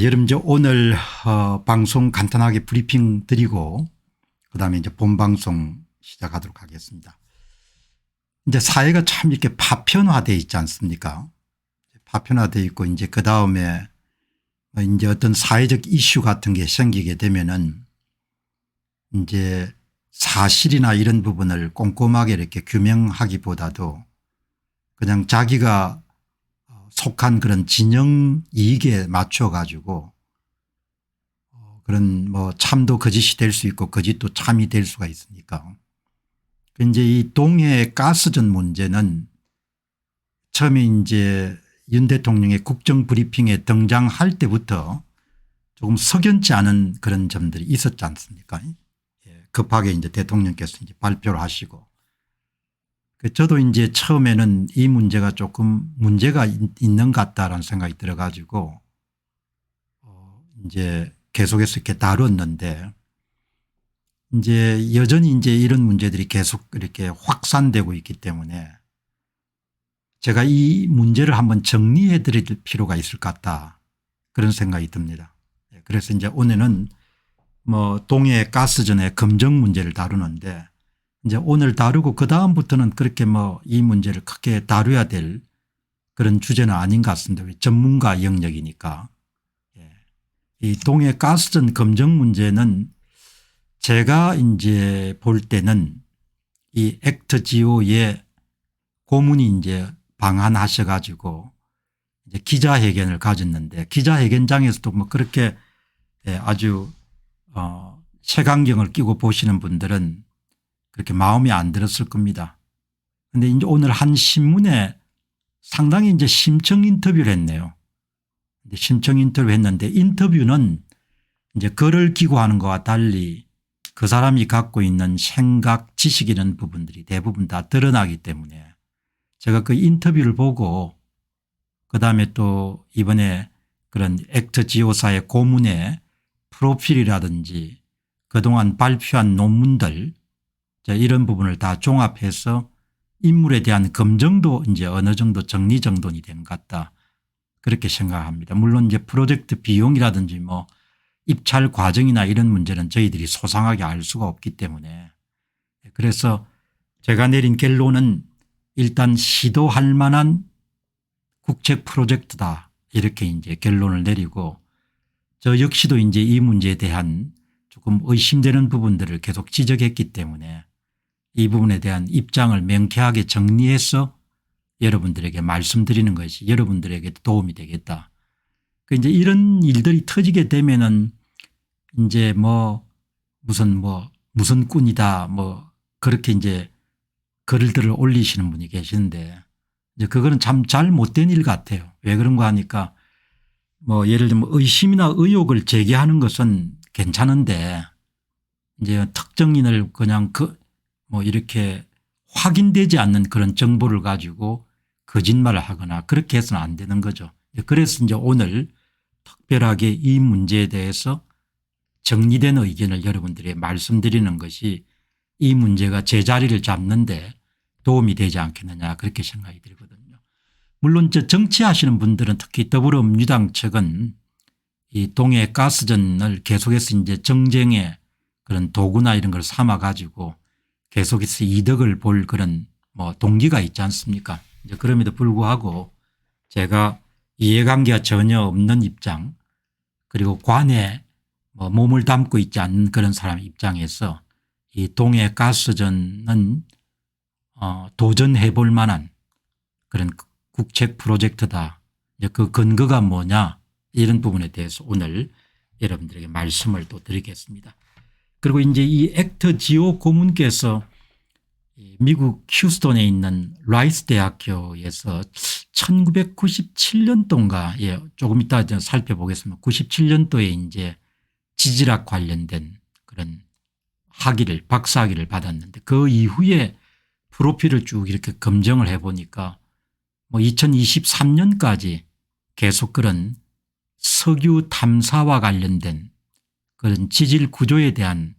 여러분 오늘 방송 간단하게 브리핑 드리고 그다음에 이제 본방송 시작하도록 하겠습니다. 이제 사회가 참 이렇게 파편화되어 있지 않습니까? 파편화되어 있고 이제 그다음에 이제 어떤 사회적 이슈 같은 게 생기게 되면은 이제 사실이나 이런 부분을 꼼꼼하게 이렇게 규명하기보다도 그냥 자기가 속한 그런 진영 이익에 맞춰 가지고 그런 뭐 참도 거짓이 될 수 있고 거짓도 참이 될 수가 있으니까 이제 이 동해 가스전 문제는 처음에 이제 윤 대통령의 국정 브리핑에 등장할 때부터 조금 석연치 않은 그런 점들이 있었지 않습니까? 급하게 이제 대통령께서 이제 발표를 하시고 저도 이제 처음에는 이 문제가 조금 문제가 있는 것 같다라는 생각이 들어 가지고 이제 계속해서 이렇게 다뤘는데 이제 여전히 이제 이런 문제들이 계속 이렇게 확산되고 있기 때문에 제가 이 문제를 한번 정리해 드릴 필요가 있을 것 같다 그런 생각이 듭니다. 그래서 이제 오늘은 뭐 동해 가스전의 검증 문제를 다루는데 이제 오늘 다루고 그다음부터는 그렇게 뭐 이 문제를 크게 다뤄야 될 그런 주제는 아닌 것 같습니다. 전문가 영역이니까. 이 동해 가스전 검증 문제는 제가 이제 볼 때는 이 액트지오의 고문이 이제 방한하셔 가지고 이제 기자회견을 가졌는데 기자회견장에서도 뭐 그렇게 아주 색안경을 끼고 보시는 분들은 그렇게 마음이 안 들었을 겁니다. 그런데 이제 오늘 한 신문에 상당히 이제 심층 인터뷰를 했네요. 심층 인터뷰를 했는데 인터뷰는 이제 글을 기고하는 것과 달리 그 사람이 갖고 있는 생각 지식 이런 부분들이 대부분 다 드러나기 때문에 제가 그 인터뷰를 보고 그다음에 또 이번에 그런 액트지오사의 고문의 프로필이라든지 그동안 발표한 논문들 이런 부분을 다 종합해서 인물에 대한 검증도 이제 어느 정도 정리정돈이 된 것 같다 그렇게 생각합니다. 물론 이제 프로젝트 비용이라든지 뭐 입찰 과정이나 이런 문제는 저희들이 소상하게 알 수가 없기 때문에 그래서 제가 내린 결론은 일단 시도할 만한 국책 프로젝트다 이렇게 이제 결론을 내리고 저 역시도 이제 이 문제에 대한 조금 의심되는 부분들을 계속 지적했기 때문에 이 부분에 대한 입장을 명쾌하게 정리해서 여러분들에게 말씀드리는 것이 여러분들에게 도움이 되겠다. 이제 이런 일들이 터지게 되면은 이제 뭐 무슨 꾼이다 뭐 그렇게 이제 글들을 올리시는 분이 계시는데 이제 그거는 참 잘못된 일 같아요. 왜 그런가 하니까 뭐 예를 들면 의심이나 의혹을 제기하는 것은 괜찮은데 이제 특정인을 그냥 뭐 이렇게 확인되지 않는 그런 정보를 가지고 거짓말을 하거나 그렇게 해서는 안 되는 거죠. 그래서 이제 오늘 특별하게 이 문제에 대해서 정리된 의견을 여러분들에게 말씀드리는 것이 이 문제가 제자리를 잡는 데 도움이 되지 않겠느냐 그렇게 생각이 들거든요. 물론 정치하시는 분들은 특히 더불어민주당 측은 이 동해 가스전을 계속해서 이제 정쟁의 그런 도구나 이런 걸 삼아 가지고 계속해서 이득을 볼 그런 뭐 동기가 있지 않습니까? 이제 그럼에도 불구하고 제가 이해관계가 전혀 없는 입장 그리고 관에 뭐 몸을 담고 있지 않는 그런 사람의 입장에서 이 동해 가스전은 도전해 볼 만한 그런 국책 프로젝트다. 이제 그 근거가 뭐냐 이런 부분에 대해서 오늘 여러분들에게 말씀을 또 드리겠습니다. 그리고 이제 이 액트지오 고문께서 미국 휴스턴에 있는 라이스 대학교에서 1997년도인가 조금 이따 살펴보겠습니다. 97년도에 이제 지질학 관련된 그런 박사학위를 받았는데 그 이후에 프로필을 쭉 이렇게 검증을 해보니까 뭐 2023년까지 계속 그런 석유 탐사와 관련된 그런 지질 구조에 대한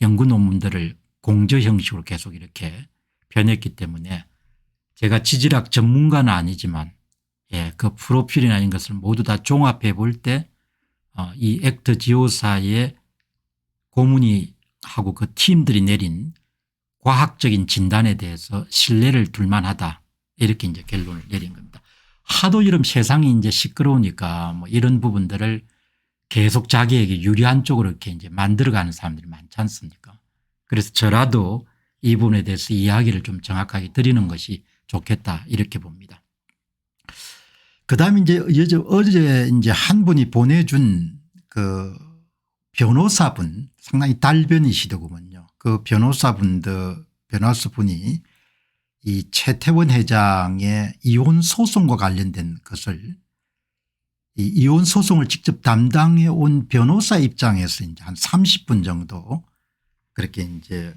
연구 논문들을 공저 형식으로 계속 이렇게 변했기 때문에 제가 지질학 전문가는 아니지만 그 프로필이나 이런 것을 모두 다 종합해 볼 때 이 액터 지오사의 고문이 하고 그 팀들이 내린 과학적인 진단에 대해서 신뢰를 둘만하다 이렇게 이제 결론을 내린 겁니다. 하도 이런 세상이 이제 시끄러우니까 뭐 이런 부분들을 계속 자기에게 유리한 쪽으로 이렇게 이제 만들어가는 사람들이 많지 않습니까? 그래서 저라도 이 부분에 대해서 이야기를 좀 정확하게 드리는 것이 좋겠다 이렇게 봅니다. 그다음에 이제 어제 이제 한 분이 보내준 그 변호사분 상당히 달변이시더구먼요. 그 변호사분이 이 최태원 회장의 이혼 소송과 관련된 것을 이 이혼 소송을 직접 담당해 온 변호사 입장에서 이제 한 30분 정도 그렇게 이제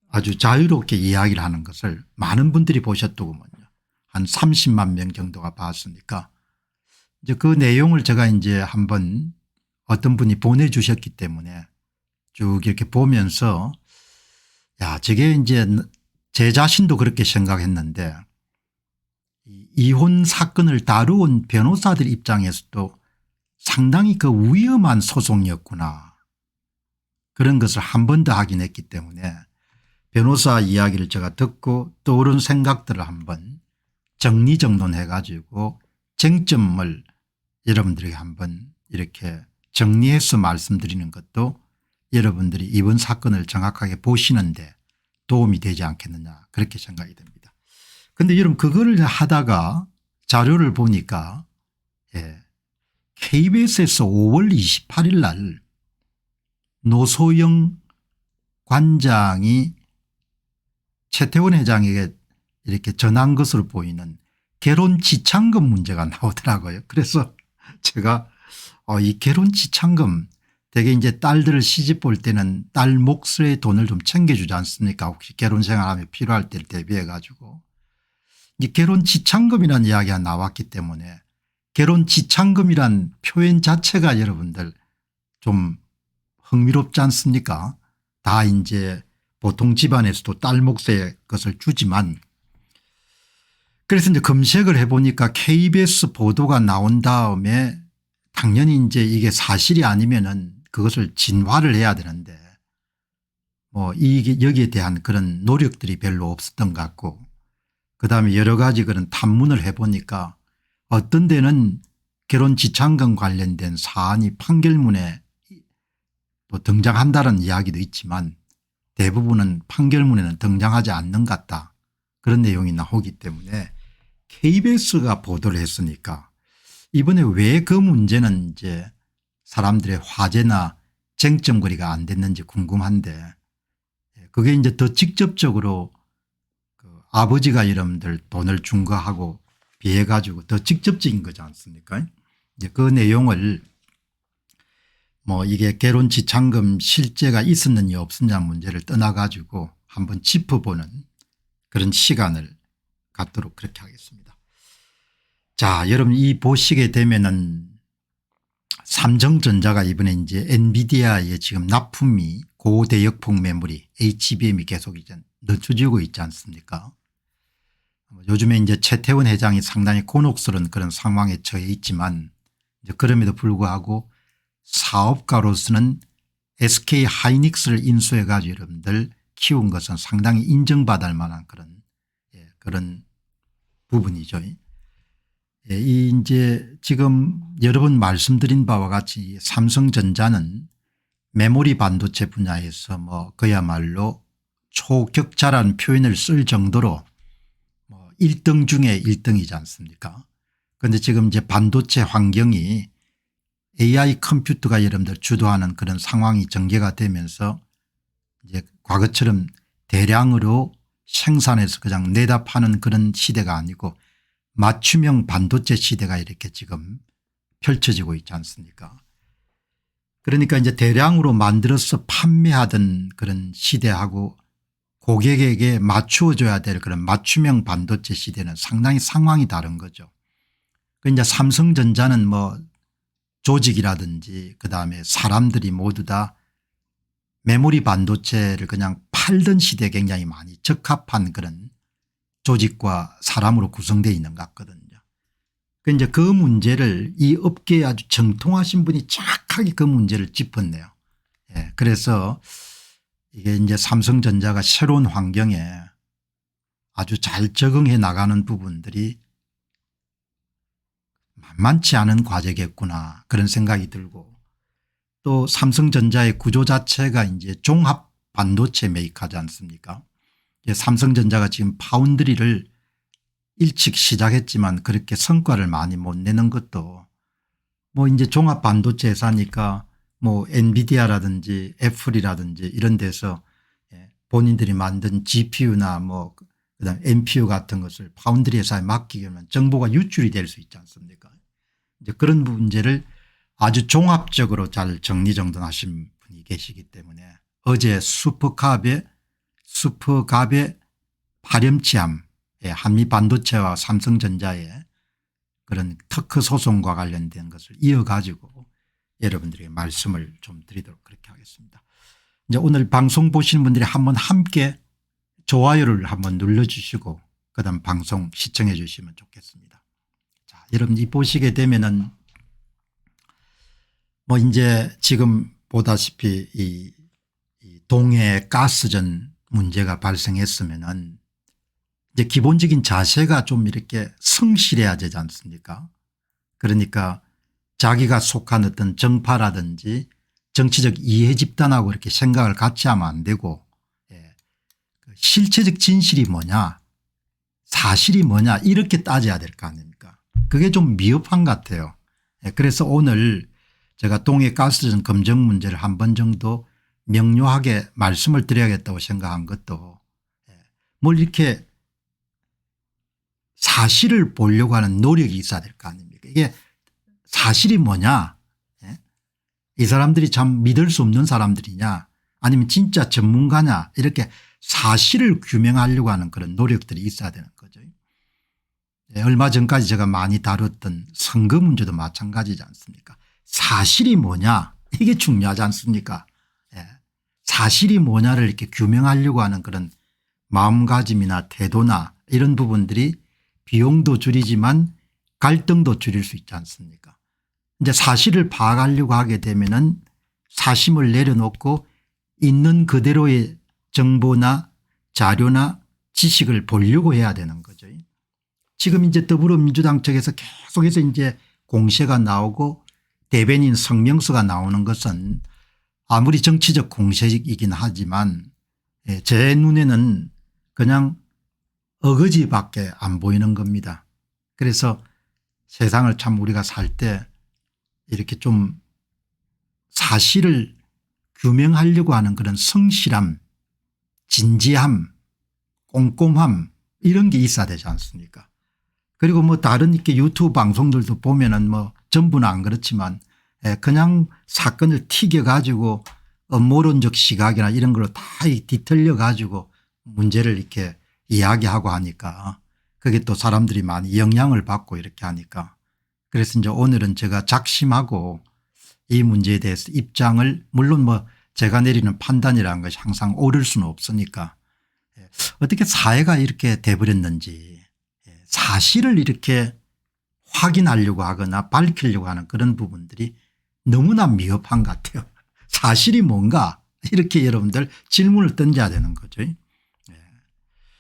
아주 자유롭게 이야기를 하는 것을 많은 분들이 보셨더구먼요. 한 30만 명 정도가 봤으니까 이제 그 내용을 제가 이제 한번 어떤 분이 보내주셨기 때문에 쭉 이렇게 보면서 야, 저게 이제 제 자신도 그렇게 생각했는데 이혼 사건을 다루온 변호사들 입장에서도 상당히 그 위험한 소송이었구나 그런 것을 한 번 더 확인했기 때문에 변호사 이야기를 제가 듣고 떠오른 생각들을 한번 정리정돈해 가지고 쟁점을 여러분들에게 한번 이렇게 정리해서 말씀드리는 것도 여러분들이 이번 사건을 정확하게 보시는데 도움이 되지 않겠느냐 그렇게 생각이 듭니다. 그런데 여러분 그거를 하다가 자료를 보니까 KBS에서 5월 28일 날 노소영 관장이 최태원 회장에게 이렇게 전한 것으로 보이는 결혼 지참금 문제가 나오더라고요. 그래서 제가 이 결혼 지참금 되게 이제 딸들을 시집 볼 때는 딸 몫의 돈을 좀 챙겨주지 않습니까? 혹시 결혼 생활하면 필요할 때를 대비해 가지고 이 결혼 지참금이라는 이야기가 나왔기 때문에 결혼 지참금이란 표현 자체가 여러분들 좀 흥미롭지 않습니까? 다 이제 보통 집안에서도 딸 몫의 것을 주지만 그래서 이제 검색을 해보니까 KBS 보도가 나온 다음에 당연히 이제 이게 사실이 아니면은 그것을 진화를 해야 되는데 뭐 이게 여기에 대한 그런 노력들이 별로 없었던 것 같고 그다음에 여러 가지 그런 탐문을 해보니까 어떤 데는 결혼 지참금 관련된 사안이 판결문에 또 등장한다는 이야기도 있지만 대부분은 판결문에는 등장하지 않는 것 같다. 그런 내용이 나오기 때문에 KBS가 보도를 했으니까 이번에 왜 그 문제는 이제 사람들의 화제나 쟁점거리가 안 됐는지 궁금한데 그게 이제 더 직접적으로 그 아버지가 여러분들 돈을 준 거하고 비해 가지고 더 직접적인 거지 않습니까? 이제 그 내용을 뭐 이게 결혼 지참금 실제가 있었느냐 없었냐 문제를 떠나 가지고 한번 짚어보는 그런 시간을 갖도록 그렇게 하겠습니다. 자, 여러분 이 보시게 되면은 삼성전자가 이번에 이제 엔비디아의 지금 납품이 고대역폭 메모리 HBM이 계속 이제 늦춰지고 있지 않습니까? 요즘에 이제 최태원 회장이 상당히 곤혹스러운 그런 상황에 처해 있지만 이제 그럼에도 불구하고 사업가로서는 SK 하이닉스를 인수해 가지고 여러분들 키운 것은 상당히 인정받을 만한 그런 부분이죠. 이 이제 지금 여러 번 말씀드린 바와 같이 삼성전자는 메모리 반도체 분야에서 뭐 그야말로 초격차라는 표현을 쓸 정도로 뭐 1등 중에 1등이지 않습니까? 그런데 지금 이제 반도체 환경이 AI 컴퓨터가 여러분들 주도하는 그런 상황이 전개가 되면서 이제 과거처럼 대량으로 생산해서 그냥 내다 파는 그런 시대가 아니고 맞춤형 반도체 시대가 이렇게 지금 펼쳐지고 있지 않습니까? 그러니까 이제 대량으로 만들어서 판매하던 그런 시대하고 고객에게 맞추어줘야 될 그런 맞춤형 반도체 시대는 상당히 상황이 다른 거죠. 그 이제 삼성전자는 뭐 조직이라든지 그다음에 사람들이 모두 다 메모리 반도체를 그냥 팔던 시대에 굉장히 많이 적합한 그런 조직과 사람으로 구성되어 있는 것 같거든요. 그 이제 그 문제를 이 업계에 아주 정통하신 분이 정확하게 그 문제를 짚었네요. 예, 그래서 이게 이제 삼성전자가 새로운 환경에 아주 잘 적응해 나가는 부분들이 만만치 않은 과제겠구나 그런 생각이 들고, 또 삼성전자의 구조 자체가 이제 종합 반도체 메이커지 않습니까? 삼성전자가 지금 파운드리를 일찍 시작했지만 그렇게 성과를 많이 못 내는 것도 뭐 이제 종합 반도체 회사니까 뭐 엔비디아라든지 애플이라든지 이런 데서 본인들이 만든 GPU나 뭐 그다음 NPU 같은 것을 파운드리 회사에 맡기면 정보가 유출이 될 수 있지 않습니까? 이제 그런 문제를 아주 종합적으로 잘 정리정돈하신 분이 계시기 때문에 어제 슈퍼갑의 파렴치함, 한미 반도체와 삼성전자의 그런 특허 소송과 관련된 것을 이어가지고 여러분들에게 말씀을 좀 드리도록 그렇게 하겠습니다. 이제 오늘 방송 보시는 분들이 한번 함께 좋아요를 한번 눌러주시고 그다음 방송 시청해 주시면 좋겠습니다. 자, 여러분이 보시게 되면은 뭐 이제 지금 보다시피 이 동해 가스전 문제가 발생했으면은 이제 기본적인 자세가 좀 이렇게 성실해야 되지 않습니까? 그러니까 자기가 속한 어떤 정파라든지 정치적 이해 집단하고 이렇게 생각을 같이 하면 안 되고, 실체적 진실이 뭐냐 사실이 뭐냐 이렇게 따져야 될 거 아닙니까? 그게 좀 미흡한 것 같아요. 그래서 오늘 제가 동해 가스전 검증 문제를 한 번 정도 명료하게 말씀을 드려야겠다고 생각한 것도 뭘 이렇게 사실을 보려고 하는 노력이 있어야 될 거 아닙니까? 이게 사실이 뭐냐, 이 사람들이 참 믿을 수 없는 사람들이냐 아니면 진짜 전문가냐 이렇게 사실을 규명하려고 하는 그런 노력들이 있어야 되는 거죠. 얼마 전까지 제가 많이 다뤘던 선거 문제도 마찬가지지 않습니까? 사실이 뭐냐 이게 중요하지 않습니까? 사실이 뭐냐를 이렇게 규명하려고 하는 그런 마음가짐이나 태도나 이런 부분들이 비용도 줄이지만 갈등도 줄일 수 있지 않습니까? 이제 사실을 파악하려고 하게 되면은 사심을 내려놓고 있는 그대로의 정보나 자료나 지식을 보려고 해야 되는 거죠. 지금 이제 더불어민주당 측에서 계속해서 이제 공세가 나오고 대변인 성명서가 나오는 것은 아무리 정치적 공세이긴 하지만 제 눈에는 그냥 어거지밖에 안 보이는 겁니다. 그래서 세상을 참 우리가 살 때 이렇게 좀 사실을 규명하려고 하는 그런 성실함, 진지함, 꼼꼼함 이런 게 있어야 되지 않습니까? 그리고 뭐 다른 이렇게 유튜브 방송들도 보면은 뭐 전부는 안 그렇지만 그냥 사건을 튀겨 가지고 음모론적 시각이나 이런 걸로 다 뒤틀려 가지고 문제를 이렇게 이야기하고 하니까 그게 또 사람들이 많이 영향을 받고 이렇게 하니까, 그래서 이제 오늘은 제가 작심하고 이 문제에 대해서 입장을, 물론 뭐 제가 내리는 판단이라는 것이 항상 옳을 수는 없으니까 어떻게 사회가 이렇게 돼버렸는지 사실을 이렇게 확인하려고 하거나 밝히려고 하는 그런 부분들이 너무나 미흡한 것 같아요. 사실이 뭔가 이렇게 여러분들 질문을 던져야 되는 거죠.